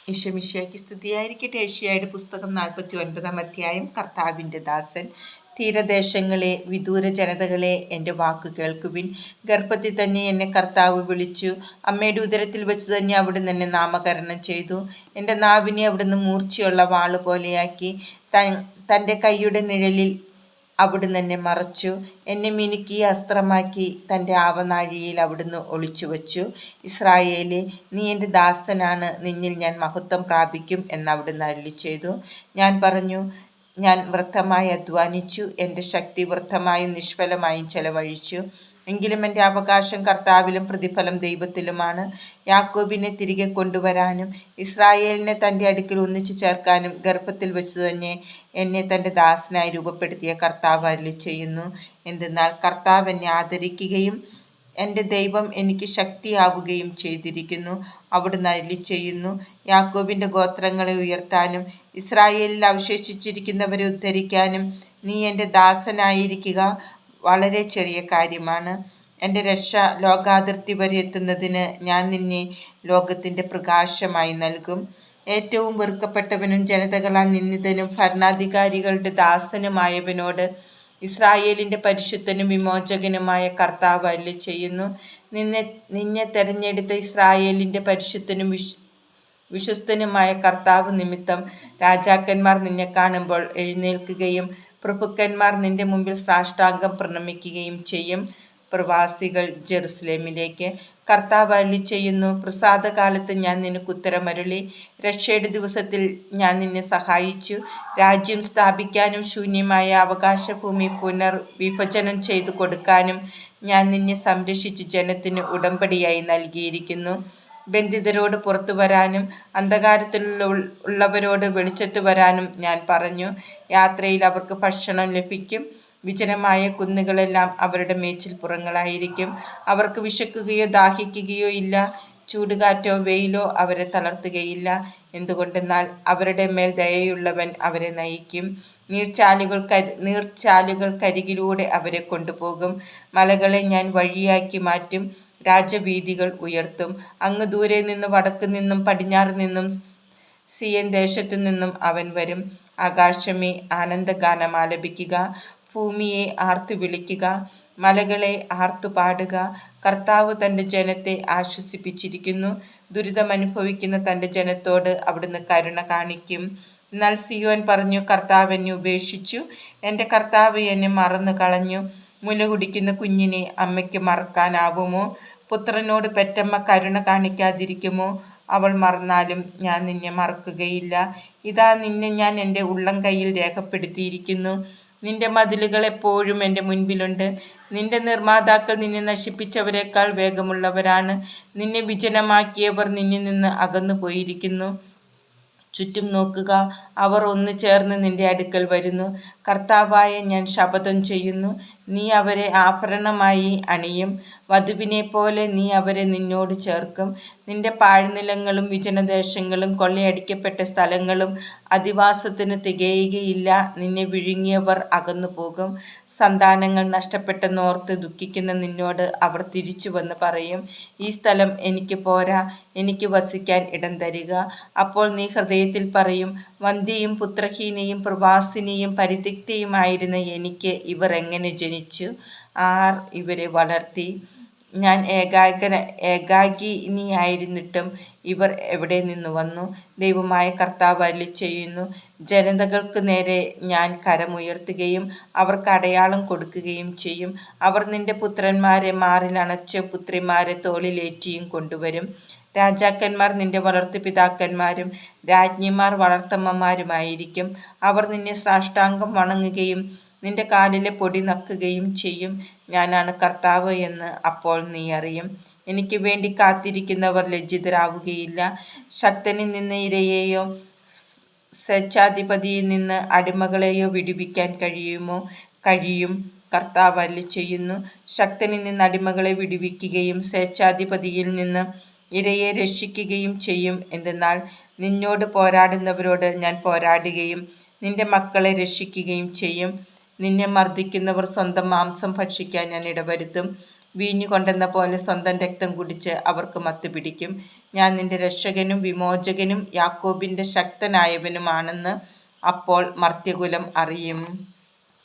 ഈശോമിശിഹായ്ക്ക് സ്തുതിയായിരിക്കട്ടെ. ഏശയ്യായുടെ പുസ്തകം 49 അധ്യായം. കർത്താവിൻ്റെ ദാസൻ. തീരദേശങ്ങളെ, വിദൂര ജനതകളെ, എൻ്റെ വാക്കു കേൾക്കുവിൻ. ഗർഭത്തിൽ തന്നെ എന്നെ കർത്താവ് വിളിച്ചു. അമ്മയുടെ ഉദരത്തിൽ വെച്ച് തന്നെ അവിടുന്ന് എന്നെ നാമകരണം ചെയ്തു. എൻ്റെ നാവിനെ അവിടുന്ന് മൂർച്ചയുള്ള വാള് പോലെയാക്കി. തൻ്റെ കൈയുടെ നിഴലിൽ അവിടുന്ന് എന്നെ മറച്ചു. എന്നെ മിനുക്കി അസ്ത്രമാക്കി തൻ്റെ ആവനാഴിയിൽ അവിടുന്ന് ഒളിച്ചു വച്ചു. ഇസ്രായേലേ, നീ എൻ്റെ ദാസനാണ്, നിന്നിൽ ഞാൻ മഹത്വം പ്രാപിക്കും എന്ന് അവിടുന്ന് അരുളിച്ചെയ്തു. ഞാൻ പറഞ്ഞു, ഞാൻ വ്യർത്ഥമായി അധ്വാനിച്ചു, എൻ്റെ ശക്തി വ്യർത്ഥമായും നിഷ്ഫലമായും ചെലവഴിച്ചു. എങ്കിലും എൻ്റെ അവകാശം കർത്താവിലും പ്രതിഫലം ദൈവത്തിലുമാണ്. യാക്കോബിനെ തിരികെ കൊണ്ടുവരാനും ഇസ്രായേലിനെ തൻ്റെ അടുക്കൽ ഒന്നിച്ചു ചേർക്കാനും ഗർഭത്തിൽ വെച്ച് തന്നെ എന്നെ തൻ്റെ ദാസനായി രൂപപ്പെടുത്തിയ കർത്താവ് അരുളിച്ചെയ്യുന്നു. എന്തെന്നാൽ കർത്താവ് എന്നെ ആദരിക്കുകയും എൻ്റെ ദൈവം എനിക്ക് ശക്തിയാവുകയും ചെയ്തിരിക്കുന്നു. അവിടുന്ന് അരുളിച്ചെയ്യുന്നു, യാക്കോബിൻ്റെ ഗോത്രങ്ങളെ ഉയർത്താനും ഇസ്രായേലിൽ അവശേഷിച്ചിരിക്കുന്നവരെ ഉദ്ധരിക്കാനും നീ എൻ്റെ ദാസനായിരിക്കുക വളരെ ചെറിയ കാര്യമാണ്. എൻ്റെ രക്ഷ ലോകാതിർത്തി വരെ എത്തുന്നതിന് ഞാൻ നിന്നെ ലോകത്തിൻ്റെ പ്രകാശമായി നൽകും. ഏറ്റവും വെറുക്കപ്പെട്ടവനും ജനതകളാൽ നിന്ദിതനും ഭരണാധികാരികളുടെ ദാസനുമായവനോട് ഇസ്രായേലിൻ്റെ പരിശുദ്ധനും വിമോചകനുമായ കർത്താവ് അരുളിച്ചെയ്യുന്നു. നിന്നെ തെരഞ്ഞെടുത്ത ഇസ്രായേലിൻ്റെ പരിശുദ്ധനും വിശ്വസ്തനുമായ കർത്താവ് നിമിത്തം രാജാക്കന്മാർ നിന്നെ കാണുമ്പോൾ എഴുന്നേൽക്കുകയും പ്രഭുക്കന്മാർ നിന്റെ മുമ്പിൽ സാഷ്ടാംഗം പ്രണമിക്കുകയും ചെയ്യും. പ്രവാസികൾ ജെറുസലേമിലേക്ക്. കർത്താവ് അരുളിച്ചെയ്യുന്നു, പ്രസാദകാലത്ത് ഞാൻ നിനക്ക് ഉത്തരമരുളി. രക്ഷയുടെ ദിവസത്തിൽ ഞാൻ നിന്നെ സഹായിച്ചു. രാജ്യം സ്ഥാപിക്കാനും ശൂന്യമായ അവകാശഭൂമി പുനർവിഭജനം ചെയ്തു കൊടുക്കാനും ഞാൻ നിന്നെ സംരക്ഷിച്ച് ജനത്തിന് ഉടമ്പടിയായി നൽകിയിരിക്കുന്നു. ബന്ധിതരോട് പുറത്തു വരാനും അന്ധകാരത്തിലുള്ളവരോട് വെളിച്ചത്ത് വരാനും ഞാൻ പറഞ്ഞു. യാത്രയിൽ അവർക്ക് ഭക്ഷണം ലഭിക്കും. വിജനമായ കുന്നുകളെല്ലാം അവരുടെ മേച്ചിൽപ്പുറങ്ങളായിരിക്കും. അവർക്ക് വിശക്കുകയോ ദാഹിക്കുകയോ ഇല്ല. ചൂടുകാറ്റോ വെയിലോ അവരെ തളർത്തുകയില്ല. എന്തുകൊണ്ടെന്നാൽ അവരുടെ മേൽ ദയയുള്ളവൻ അവരെ നയിക്കും. നീർച്ചാലുകൾക്കരികിലൂടെ അവരെ കൊണ്ടുപോകും. മലകളെ ഞാൻ വഴിയാക്കി മാറ്റും. രാജവീഥികൾ ഉയർത്തും. അങ്ങ് ദൂരെ നിന്ന്, വടക്കു നിന്നും പടിഞ്ഞാറ് നിന്നും, സിയൻ ദേശത്തു നിന്നും അവൻ വരും. ആകാശമേ, ആനന്ദഗാനം ആലപിക്കുക. ഭൂമിയെ ആർത്തു വിളിക്കുക. മലകളെ ആർത്തു പാടുക. കർത്താവ് തൻ്റെ ജനത്തെ ആശ്വസിപ്പിച്ചിരിക്കുന്നു. ദുരിതമനുഭവിക്കുന്ന തൻ്റെ ജനത്തോട് അവിടുന്ന് കരുണ കാണിക്കും. എന്നാൽ സിയോൻ പറഞ്ഞു, കർത്താവ് എന്നെ ഉപേക്ഷിച്ചു, എൻ്റെ കർത്താവ് എന്നെ മറന്നു കളഞ്ഞു. മുല കുടിക്കുന്ന കുഞ്ഞിനെ അമ്മയ്ക്ക് മറക്കാനാവുമോ? പുത്രനോട് പെറ്റമ്മ കരുണ കാണിക്കാതിരിക്കുമോ? അവൾ മറന്നാലും ഞാൻ നിന്നെ മറക്കുകയില്ല. ഇതാ, നിന്നെ ഞാൻ എൻ്റെ ഉള്ളം കൈയിൽ രേഖപ്പെടുത്തിയിരിക്കുന്നു. നിന്റെ മതിലുകൾ എപ്പോഴും എൻ്റെ മുൻപിലുണ്ട്. നിന്റെ നിർമ്മാതാക്കൾ നിന്നെ നശിപ്പിച്ചവരെക്കാൾ വേഗമുള്ളവരാണ്. നിന്നെ വിജനമാക്കിയവർ നിന്നിൽ നിന്ന് അകന്നു പോയിരിക്കുന്നു. ചുറ്റും നോക്കുക, അവർ ഒന്നു ചേർന്ന് നിന്റെ അടുക്കൽ വരുന്നു. കർത്താവായ ഞാൻ ശപഥം ചെയ്യുന്നു, നീ അവരെ ആഭരണമായി അണിയും. വധുവിനെ പോലെ നീ അവരെ നിന്നോട് ചേർക്കും. നിന്റെ പാഴ്നിലങ്ങളും വിജനദേശങ്ങളും കൊള്ളയടിക്കപ്പെട്ട സ്ഥലങ്ങളും അധിവാസത്തിന് തികയുകയില്ല. നിന്നെ വിഴുങ്ങിയവർ അകന്നു പോകും. സന്താനങ്ങൾ നഷ്ടപ്പെട്ടെന്നോർത്ത് ദുഃഖിക്കുന്ന നിന്നോട് അവർ തിരിച്ചു വന്ന് പറയും, ഈ സ്ഥലം എനിക്ക് പോരാ, എനിക്ക് വസിക്കാൻ ഇടം തരിക. അപ്പോൾ നീ ഹൃദയത്തിൽ പറയും, വന്ധ്യയും പുത്രഹീനയും പ്രവാസിനിയും പരിത്യക്തയുമായിരുന്ന എനിക്ക് ഇവർ എങ്ങനെ ജനിച്ചു? ആർ ഇവരെ വളർത്തി? ഞാൻ ഏകാകിനിയായിരുന്നിട്ടും ഇവർ എവിടെ നിന്ന് വന്നു? ദൈവമായ കർത്താവ് അരുളിച്ചെയ്യുന്നു, ജനതകൾക്ക് നേരെ ഞാൻ കരമുയർത്തുകയും അവർക്ക് അടയാളം കൊടുക്കുകയും ചെയ്യും. അവർ നിന്റെ പുത്രന്മാരെ മാറിലണച്ച് പുത്രിമാരെ തോളിലേറ്റിയും കൊണ്ടുവരും. രാജാക്കന്മാർ നിന്റെ വളർത്തുപിതാക്കന്മാരും രാജ്ഞിമാർ വളർത്തമ്മമാരുമായിരിക്കും. അവർ നിന്നെ സാഷ്ടാംഗം വണങ്ങുകയും നിന്റെ കാലിലെ പൊടി നക്കുകയും ചെയ്യും. ഞാനാണ് കർത്താവ് എന്ന് അപ്പോൾ നീ അറിയും. എനിക്ക് വേണ്ടി കാത്തിരിക്കുന്നവർ ലജ്ജിതരാവുകയില്ല. ശക്തനിൽ നിന്ന് ഇരയെയോ സ്വേച്ഛാധിപതിയിൽ നിന്ന് അടിമകളെയോ വിടുവിക്കാൻ കഴിയുമോ? കഴിയും. കർത്താവ് അരുളിച്ചെയ്യുന്നു, ശക്തനിൽ നിന്ന് അടിമകളെ വിടുവിക്കുകയും സ്വേച്ഛാധിപതിയിൽ നിന്ന് ഇരയെ രക്ഷിക്കുകയും ചെയ്യും. എന്തെന്നാൽ നിന്നോട് പോരാടുന്നവരോട് ഞാൻ പോരാടുകയും നിന്റെ മക്കളെ രക്ഷിക്കുകയും ചെയ്യും. നിന്നെ മർദ്ദിക്കുന്നവർ സ്വന്തം മാംസം ഭക്ഷിക്കാൻ ഞാൻ ഇടവരുത്തും. വീഞ്ഞു കൊണ്ടെന്ന പോലെ സ്വന്തം രക്തം കുടിച്ച് അവർക്ക് മത്ത് പിടിക്കും. ഞാൻ നിന്റെ രക്ഷകനും വിമോചകനും യാക്കോബിന്റെ ശക്തനായവനുമാണെന്ന് അപ്പോൾ മർത്യകുലം അറിയും.